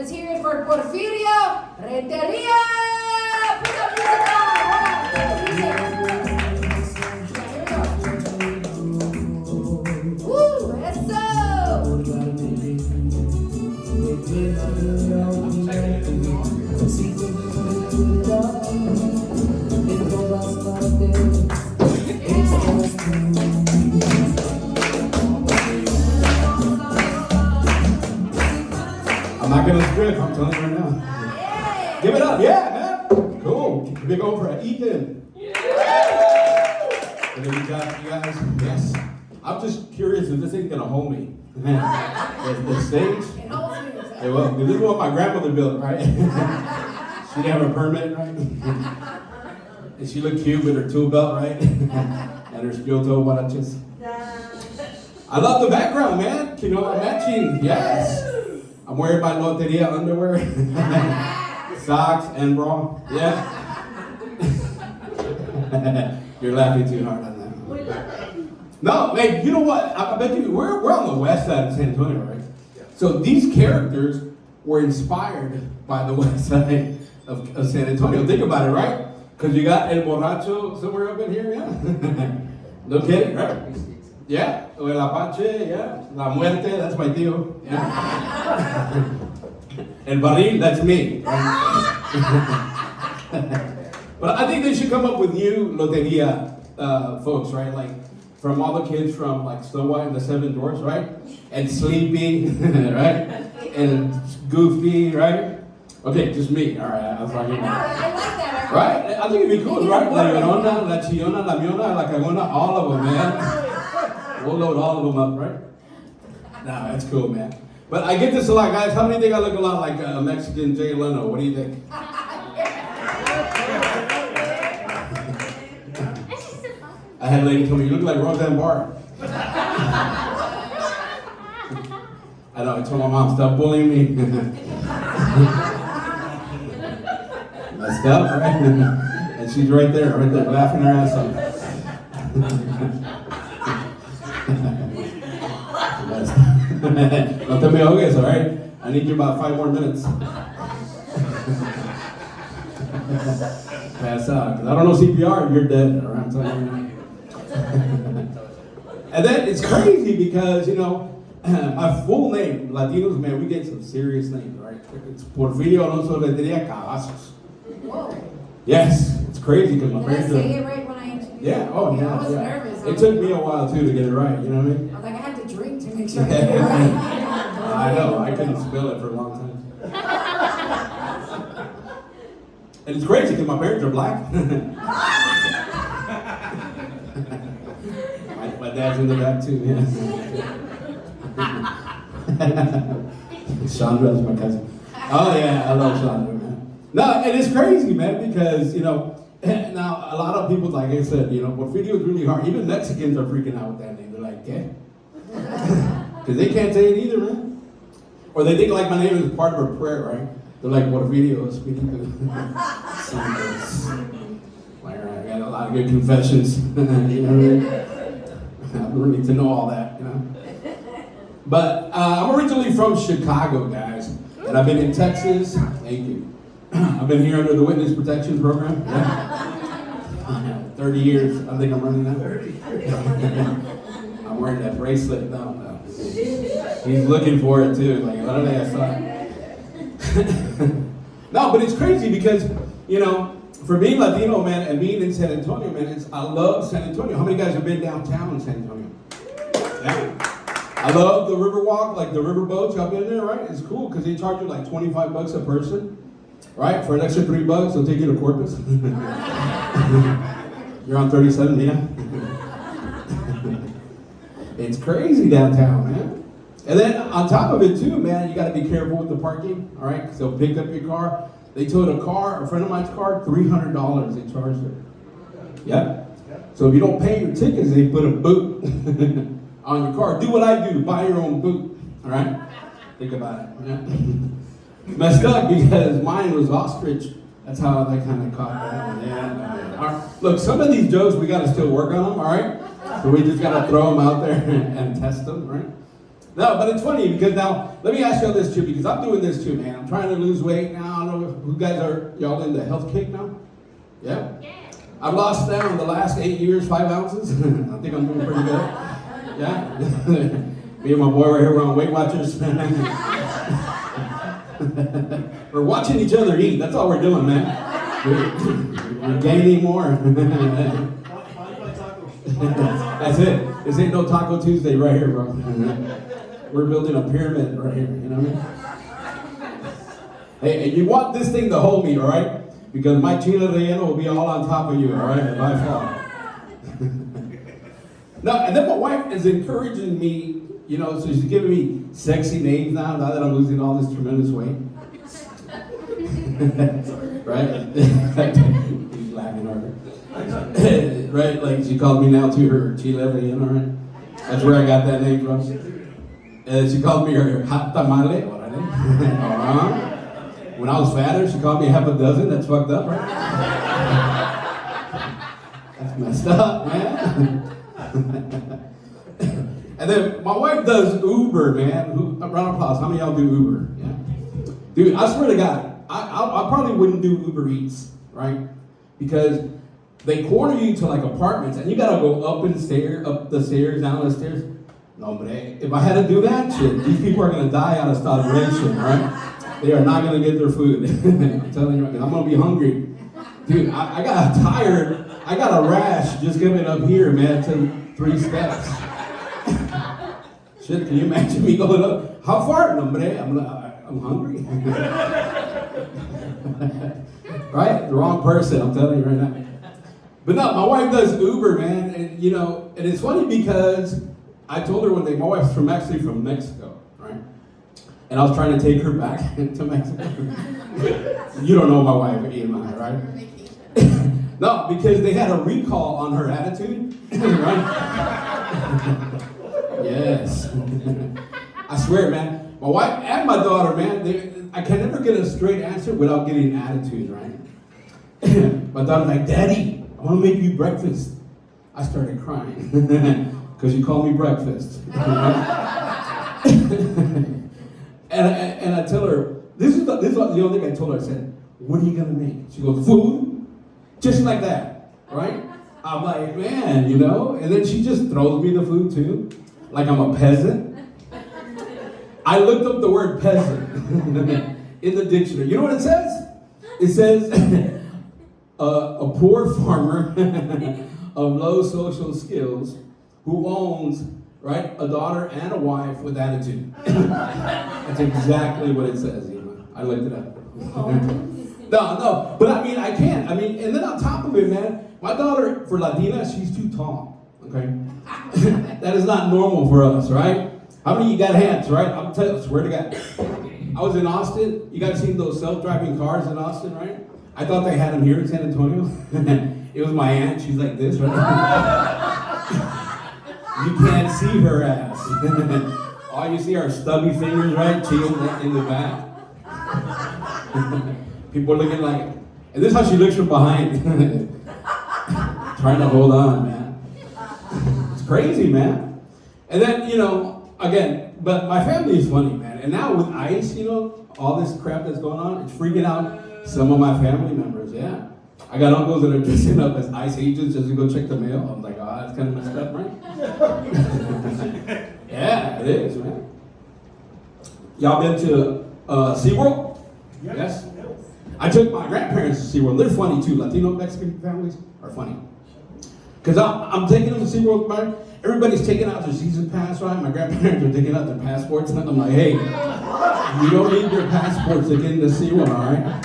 Let's hear it for Porfirio Renteria. Put the music on. Woo, eso. I'm not gonna script, I'm telling you right now. Give it up, yeah, man. Cool. Big over at Ethan. And then we got you guys. Yes. I'm just curious if this ain't gonna hold me. The stage. It holds me. Hey, well, this is what my grandmother built, right? She didn't have a permit, right? And she looked cute with her tool belt, right? And her steel toe huaraches. I love the background, man. You know, matching, yes. I'm wearing my Loteria underwear, socks, and bra. Yeah. You're laughing too hard on that. No, man, you know what? I bet you, we're on the west side of San Antonio, right? So these characters were inspired by the west side of San Antonio. Think about it, right? Because you got El Borracho somewhere up in here, yeah? No kidding, right? Yeah, o El Apache, yeah. La Muerte, that's my tío. Yeah. El Barril, that's me. But I think they should come up with new Loteria folks, right? Like, from all the kids from like Snow White and the Seven Dwarfs, right? And Sleepy, right? And Goofy, right? Okay, just me. All right, I was like, I like that. right? I think it'd be cool, right? La Llorona, La Chillona, La Miona, La Cagona, all of them, man. We'll load all of them up, right? Nah, that's cool, man. But I get this a lot, guys. How many think I look a lot like a Mexican Jay Leno? What do you think? I had a lady tell me, you look like Roseanne Barr. I know, I told my mom, stop bullying me. Messed up, right? And she's right there, laughing her ass off. No te me ahogues, all right? I need you about 5 more minutes. Pass out, because I don't know CPR, you're dead, or I'm telling you. And then it's crazy because, you know, my full name, Latinos, man, we get some serious names, right? It's Porfirio Alonso Renteria Cavazos. Whoa. Yes, it's crazy because my Did I parents say it right when I introduced you? Yeah, oh yeah. I was yeah. nervous. It took me a while too to get it right, you know what I mean? I was like, I had to drink to make sure I get it right. I know, I couldn't spell it for a long time. And it's crazy because my parents are black. my dad's in the back too, yeah. Chandra's my cousin. Oh yeah, I love Chandra, man. No, and it's crazy, man, because, you know, now a lot of people, like I said, you know, Porfirio is really hard. Even Mexicans are freaking out with that name. They're like, yeah. Because they can't say it either, man. Or they think like my name is part of a prayer, right? They're like, Porfirio is speaking to some like, I got a lot of good confessions. You know what I mean? I don't need to know all that, you know. But I'm originally from Chicago, guys. And I've been in Texas. Thank you. I've been here under the Witness Protection Program. Yeah. 30 years. I think I'm running that. 30. I'm wearing that bracelet. No. He's looking for it too. Like, what did I saw? No, but it's crazy because, you know, for being Latino, man, and being in San Antonio, man, I love San Antonio. How many guys have been downtown in San Antonio? Yeah. I love the Riverwalk, like the river boats. Y'all been there, right? It's cool because they charge you like $25 a person. Right? For an extra $3, they'll take you to Corpus. You're on 37, yeah? It's crazy downtown, man. And then on top of it too, man, you gotta be careful with the parking, all right? Because they'll pick up your car. They towed a friend of mine's car, $300 they charged her. Yeah? So if you don't pay your tickets, they put a boot on your car. Do what I do, buy your own boot, all right? Think about it, yeah? Messed up because mine was ostrich. That's how they kind of caught that one. Yeah. All right. Look, some of these jokes we got to still work on them. All right. So we just got to throw them out there and test them, right? No, but it's funny because now, let me ask y'all this too, because I'm doing this too, man. I'm trying to lose weight now. I don't know who guys are, y'all in the health kick now? Yeah? I've lost now in the last 8 years, 5 ounces. I think I'm doing pretty good. Yeah? Me and my boy right here, we're on Weight Watchers. We're watching each other eat. That's all we're doing, man. We're gaining more. That's it. This ain't no Taco Tuesday right here, bro. We're building a pyramid right here, you know what I mean? Hey, you want this thing to hold me, all right? Because my chile relleno will be all on top of you, all right, by far. No, and then my wife is encouraging me, you know, so she's giving me sexy names now that I'm losing all this tremendous weight. Right? He's laughing harder. Right, like she called me now to her chile relleno, right? That's where I got that name from. And she called me her hot tamale. When I was fatter, she called me half a dozen. That's fucked up, right? That's messed up, man. And then my wife does Uber, man. Round of applause. How many of y'all do Uber? Yeah. Dude, I swear to God, I probably wouldn't do Uber Eats, right? Because they corner you to like apartments, and you gotta go up the stairs, down the stairs. No, but if I had to do that shit, these people are gonna die out of starvation, right? They are not gonna get their food. I'm telling you, right now, I'm gonna be hungry. Dude, I got tired. I got a rash just coming up here, man, to 3 steps. Shit, can you imagine me going up? How far? No, but I'm hungry. Right? The wrong person, I'm telling you right now. But no, my wife does Uber, man, and you know, and it's funny because I told her one day, my wife's actually from Mexico, right? And I was trying to take her back to Mexico. You don't know my wife, EMI, right? No, because they had a recall on her attitude, right? Yes. I swear, man, my wife and my daughter, man, I can never get a straight answer without getting an attitude, right? My daughter's like, Daddy, I want to make you breakfast. I started crying because you called me breakfast. and I tell her, this is the only thing I told her. I said, what are you going to make? She goes, food? Just like that, right? I'm like, man, you know? And then she just throws me the food too, like I'm a peasant. I looked up the word peasant in the dictionary. You know what it says? It says, a poor farmer of low social skills who owns, right, a daughter and a wife with attitude. That's exactly what it says, Eva. I looked it up. No, but I mean, I can't. I mean, and then on top of it, man, my daughter, for Latina, she's too tall, okay? That is not normal for us, right? How many of you got hands, right? I'm telling you, swear to God. I was in Austin. You guys seen those self-driving cars in Austin, right? I thought they had them here in San Antonio. It was my aunt. She's like this, right? You can't see her ass. All you see are stubby fingers, right? Chilled in the back. People are looking like, and this is how she looks from behind. Trying to hold on, man. It's crazy, man. And then, you know, again, but my family is funny, man. And now with ICE, you know, all this crap that's going on, it's freaking out some of my family members, yeah. I got uncles that are dressing up as ICE agents just to go check the mail. I'm like, oh, that's kind of messed up, right? Yeah, it is, man. Y'all been to SeaWorld? Yes? I took my grandparents to SeaWorld. They're funny too. Latino Mexican families are funny. Because I'm taking them to SeaWorld, right? Everybody's taking out their season pass, right? My grandparents are taking out their passports. And I'm like, hey, you don't need your passports to get into SeaWorld, all right?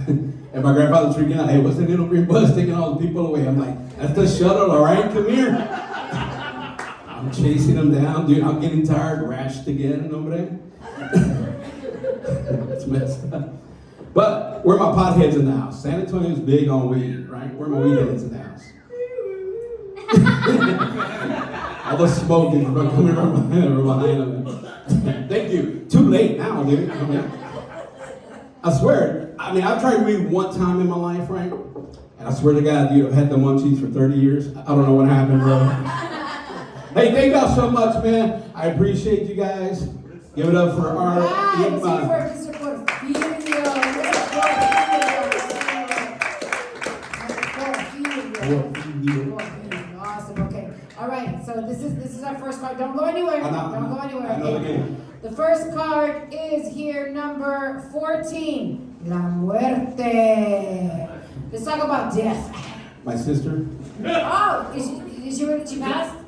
And my grandfather's freaking out. Hey, what's the little green bus taking all the people away? I'm like, that's the shuttle, all right? Come here. I'm chasing them down, dude. I'm getting tired, rashed again, hombre. It's messed up. But where are my potheads in the house? San Antonio's big on weed, right? Where are my weed heads in the house? All the smoke is coming from behind them. Thank you. Too late now, dude. I swear. I mean, I've tried weed one time in my life, right? And I swear to God, dude, I've had the munchies for 30 years. I don't know what happened, bro. Hey, thank y'all so much, man. I appreciate you guys. Give it up for our Right, Mr. Porfirio. Awesome. Okay. All right. So this is our first card. Don't go anywhere. Don't go anywhere. I know the game. The first card is here, number 14, La Muerte. Let's talk about death. My sister, Oh, is she passed?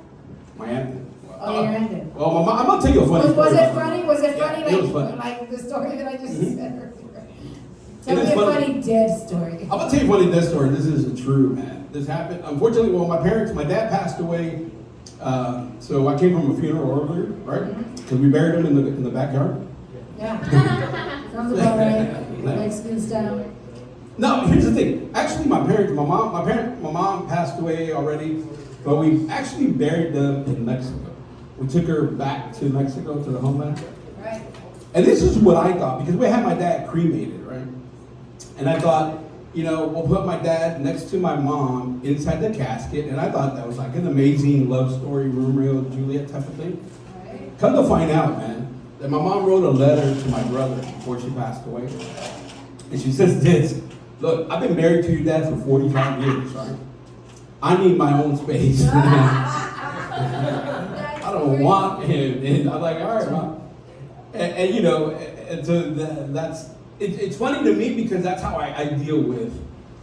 my aunt. Oh, your aunt did. Well, I'm gonna tell you a funny Was story. it funny? Was it funny? Yeah, it was funny. Like the story that I just said earlier? Tell It me is a funny. funny dead story. I'm gonna tell you a funny death story. This is true, man. This happened. Unfortunately, well, my dad passed away. So I came from a funeral earlier, right? Because we buried him in the backyard. Yeah. Sounds about right. Mexican style. No, here's the thing. Actually, my mom passed away already, but we actually buried them in Mexico. We took her back to Mexico, to the homeland. Right. And this is what I thought, because we had my dad cremated, right? And I thought, we'll put my dad next to my mom inside the casket, and I thought that was like an amazing love story, Romeo and Juliet type of thing. Right. Come to find out, man, that my mom wrote a letter to my brother before she passed away. And she says this, look, I've been married to your dad for 45 years, right? I need my own space. I don't want him. And I'm like, all right, Mom. And so it's funny to me because that's how I deal with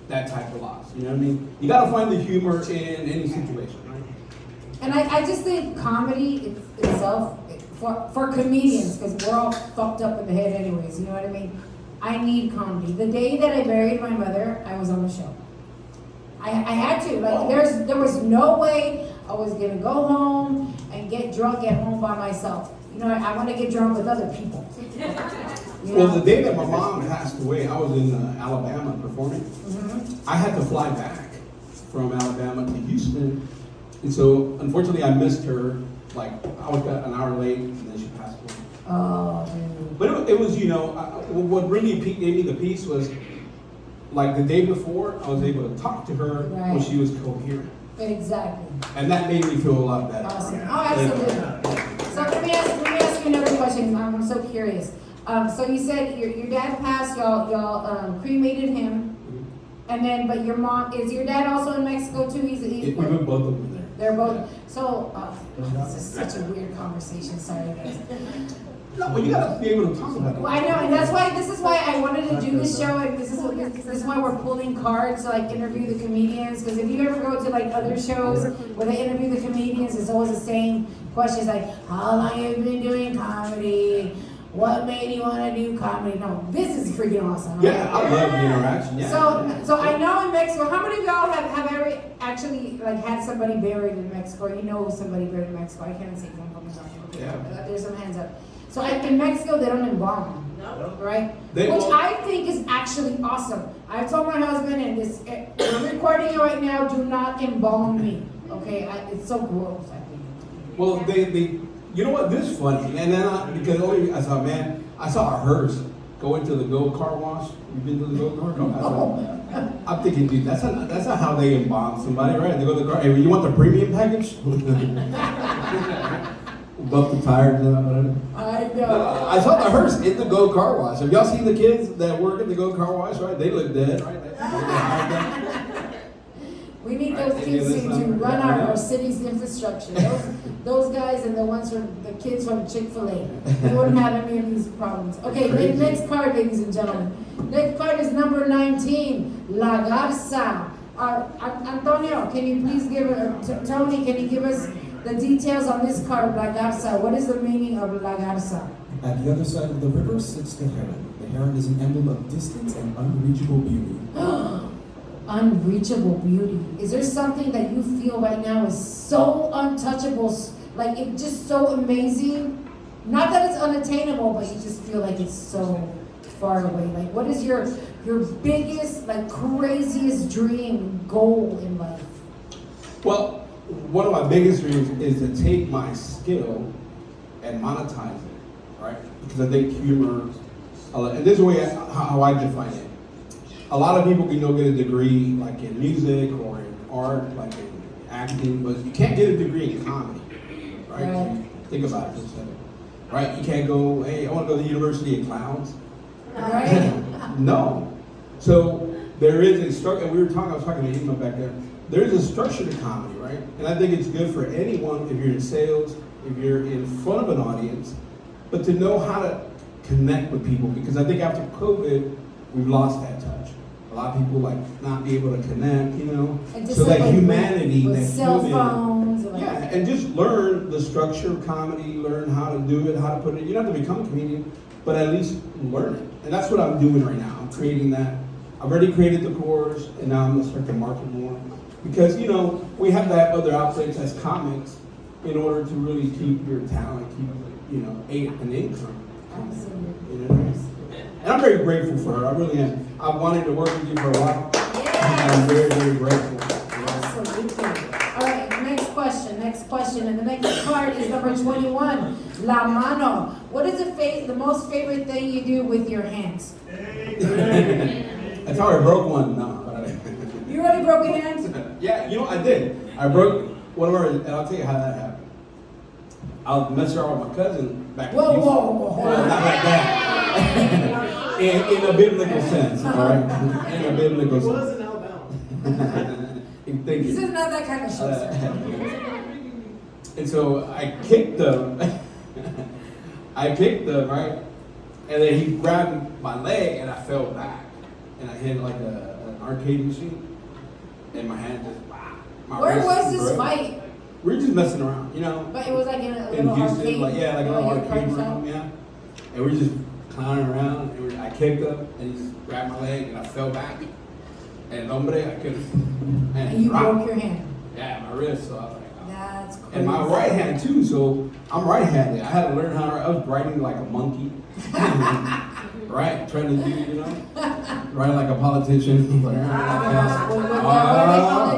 that type of loss. You know what I mean? You got to find the humor in any situation, right? And I just think comedy itself, for comedians, because we're all fucked up in the head anyways, you know what I mean? I need comedy. The day that I buried my mother, I was on the show. I had to. Like, there was no way I was going to go home and get drunk at home by myself. I want to get drunk with other people. Well, the day that my mom passed away, I was in Alabama performing. Mm-hmm. I had to fly back from Alabama to Houston. And so, unfortunately, I missed her. Like, I was an hour late, and then she passed away. Oh, dude. But it was, what really gave me the peace was, like, the day before, I was able to talk to her when she was coherent. Exactly. And that made me feel a lot better. Awesome. Oh, absolutely. So let me ask you another question. I'm so curious. So you said your dad passed, y'all cremated him, and then, but your mom, is your dad also in Mexico too? He's We put both of them there. They're both. So this is such a weird conversation. Sorry, guys. No, well, you gotta be able to talk about it. Well, I know, and this is why I wanted to do this show, and this is why we're pulling cards to like interview the comedians. Because if you ever go to like other shows where they interview the comedians, it's always the same questions like, how long have you been doing comedy? What made you want to do comedy? No, this is freaking awesome. Right? Yeah, I love the interaction. Yeah. So I know in Mexico, how many of y'all have ever actually like had somebody buried in Mexico? Or you know somebody buried in Mexico? I can't see them from the Yeah. There's some hands up. So in Mexico, they don't embalm, right? They Which won't. I think is actually awesome. I told my husband, and we're recording it right now, do not embalm me, okay? It's so gross, I think. Well, they you know what? This is funny, and then because only I saw a hearse go into the car wash. You've been to the car wash? I'm thinking, dude, that's not how they embalm somebody, right? They go to the car. Hey, you want the premium package? Buff the tires and whatever. I know. I saw the hearse in the car wash. Have y'all seen the kids that work at the car wash? Right? They look dead, right? We need those kids to run our city's infrastructure. Those guys and the ones from the kids from Chick-fil-A. We wouldn't have any of these problems. Okay, next card, ladies and gentlemen. Next card is number 19, La Garza. Antonio, can you please Tony, can you give us the details on this card, La Garza? What is the meaning of La Garza? At the other side of the river sits the heron. The heron is an emblem of distance and unreachable beauty. Unreachable beauty. Is there something that you feel right now is so untouchable, like it's just so amazing? Not that it's unattainable, but you just feel like it's so far away. Like, what is your biggest, like, craziest dream, goal in life? Well, one of my biggest dreams is to take my skill and monetize it, right? Because I think humor, and this is the way how I define it. A lot of people can go get a degree like in music or in art, like in acting, but you can't get a degree in comedy. right? Right. So think about it for a second, right? You can't go, hey, I want to go to the University of Clowns. Right? No. So there is a structure, and I was talking to Emma back there. There is a structure to comedy, right? And I think it's good for anyone, if you're in sales, if you're in front of an audience, but to know how to connect with people, because I think after COVID, we've lost that touch. A lot of people like not be able to connect, you know? And just So like that humanity, with that cell human, phones. Like, yeah, and just learn the structure of comedy, learn how to do it, how to put it. You don't have to become a comedian, but at least learn it. And that's what I'm doing right now. I'm creating that. I've already created the course, and now I'm gonna start to market more. Because, you know, we have to have other outlets as comics in order to really keep your talent, keep, you know, an income. Absolutely. You know what I mean? And I'm very grateful for her. I really am. I've wanted to work with you for a while. And I'm very, very grateful. Absolutely. All right, next question. And the next card is number 21, La Mano. What is the most favorite thing you do with your hands? That's how I broke one. No. You already broke your hands? Yeah, you know, I did. I broke one of our, and I'll tell you how that happened. I was messing around with my cousin back in Whoa, Houston. whoa, whoa. Well, not like that. in a biblical sense, all right? In a biblical sense. It was in Alabama. Thank This you. is not that kind of show, sir. And so I kicked him. Right? And then he grabbed my leg and I fell back. And I hit like an arcade machine. And my hand just, my Where wrist was this broke. fight? We were just messing around, you know? But it was like in a In little Houston, arcade. like, yeah, like an little arcade shop. room, yeah. And we were just clowning around. And I kicked him and he just grabbed my leg and I fell back. And hombre, I couldn't. And you rock. broke your hand. Yeah, my wrist. So I was like, oh. That's crazy. And my right hand too, so I'm right-handed. I had to learn how to, I was writing like a monkey. Right, trying to do, you know, writing like a politician. What do they call it?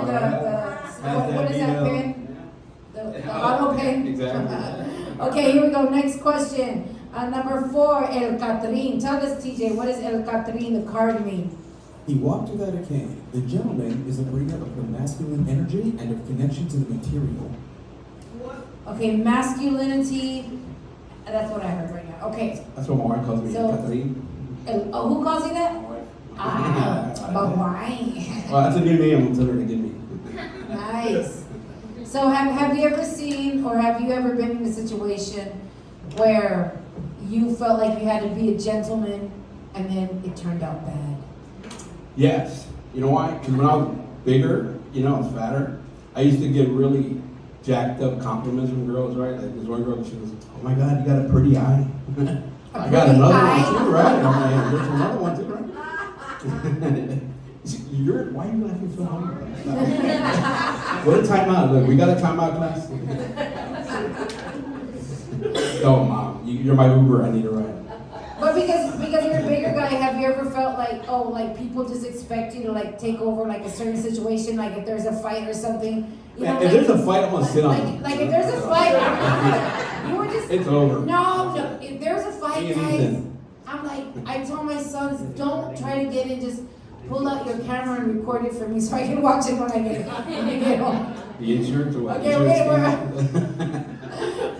What is that pen? The auto pen? Exactly. Okay, here we go. Next question. Number 4, El Catrín. Tell us, TJ, what does El Catrín, the card, mean? He walked without a cane. The gentleman is a bringer of the masculine energy and of connection to the material. Okay, masculinity. That's what I heard right now. Okay. That's what my wife calls me, So- Catherine. Who calls you that? My wife. But why? Well, that's a new name I'm telling her to give me. Nice. So have you ever seen or have you ever been in a situation where you felt like you had to be a gentleman and then it turned out bad? Yes. You know why? Because when I was bigger, you know, I was fatter, I used to get really jacked up compliments from girls, right? Like this one girl, she was, oh my God, you got a pretty eye. I got pretty another eye? one too, right? I'm like, there's another one too, right? Why are you laughing so hard? What a timeout. Look, we got a timeout class. No, Mom, you're my Uber, I need a ride. But because you're a bigger guy, have you ever felt like people just expect you to like take over like a certain situation, like if there's a fight or something? You know, If there's a fight, I'm gonna sit on it. Like if there's a fight, you were just It's over. No, if there's a fight, See you guys, then. I'm like, I told my sons, don't try to get in, just pull out your camera and record it for me so I can watch it when I get home. The insurance or what? Okay, Insurance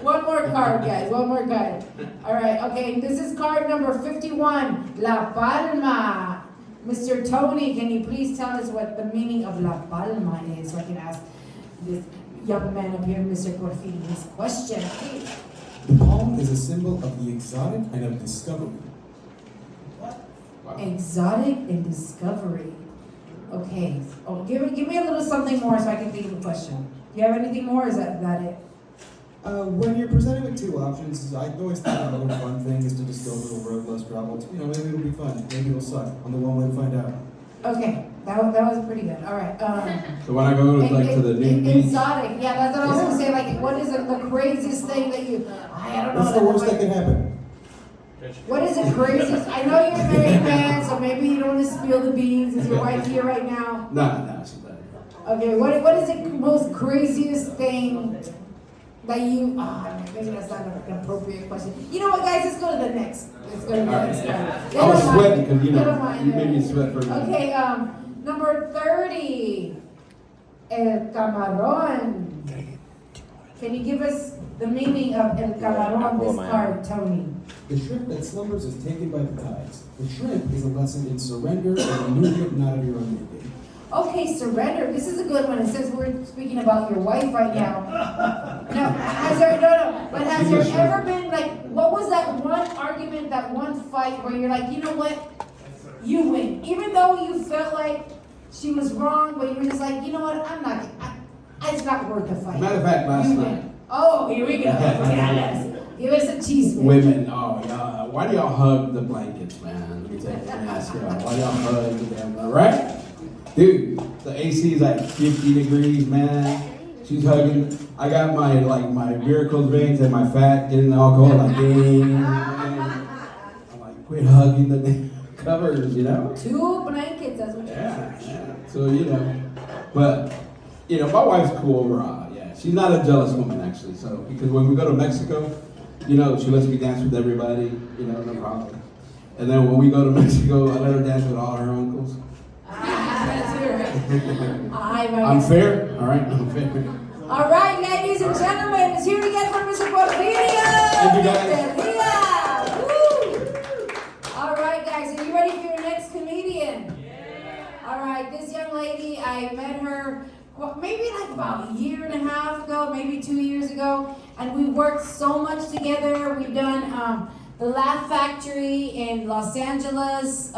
One more card, guys, one more card. All right, okay, this is card number 51, La Palma. Mr. Tony, can you please tell us what the meaning of La Palma is so I can ask this young man up here, Mr. Porfirio, his question, please. The palm is a symbol of the exotic and of discovery. Wow. Exotic and discovery. Okay. Oh, give me a little something more so I can think of a question. Do you have anything more? Or is that it? When you're presented with two options, I always think another fun thing is to just go to the road less traveled. You know, maybe it'll be fun. Maybe it'll suck. I'm the one way to find out. Okay, that was pretty good. All right. So when I go to the new beach, Exotic. Yeah, that's what I was gonna say. Like, what is the craziest thing that you? I don't know. What's the worst that can happen? What is the craziest? I know you're a married man, so maybe you don't want to spill the beans. Is your wife here right now? no, she's not here. Okay. What is the most craziest thing that you? Maybe that's not an appropriate question. You know what, guys? Let's go to the next. Let's go to the All right, next. yeah. Never I was mind. sweating because Never mind. you made me sweat for a minute. Okay, number 30, El Camarón. Can you give us the meaning of El Camarón, this card, Tony. The shrimp that slumbers is taken by the tides. The shrimp is a lesson in surrender and a movement not of your own making. Okay, surrender. This is a good one. It says we're speaking about your wife right now. No, has there ever been like, what was that one argument, that one fight where you're like, you know what, you win, even though you felt like she was wrong, but you were just like, you know what, it's not worth the fight. Matter of fact, last You night. win. Oh, here we go. Yes. Give us a cheese man. Women, oh yeah, why do y'all hug the blankets, man? Let me ask y'all, why y'all hug the damn, right? Dude, the AC is like 50 degrees, man. She's hugging. I got my varicose veins and my fat getting the alcohol, like, dang. I'm like, quit hugging the damn covers, you know? 2 blankets, that's what you Yeah. So, but, my wife's cool overall, yeah. She's not a jealous woman, actually, so, because when we go to Mexico, she lets me dance with everybody, no problem. And then when we go to Mexico, I let her dance with all her uncles. I'm fair, all right? I'm fair. All right, ladies and gentlemen, it's here again from Mr. Porfirio. Thank you, guys. Woo! All right, guys, are you ready for your next comedian? Yeah. All right, this young lady, I met her maybe like about a year and a half ago, maybe 2 years ago, and we worked so much together. We've done the Laugh Factory in Los Angeles.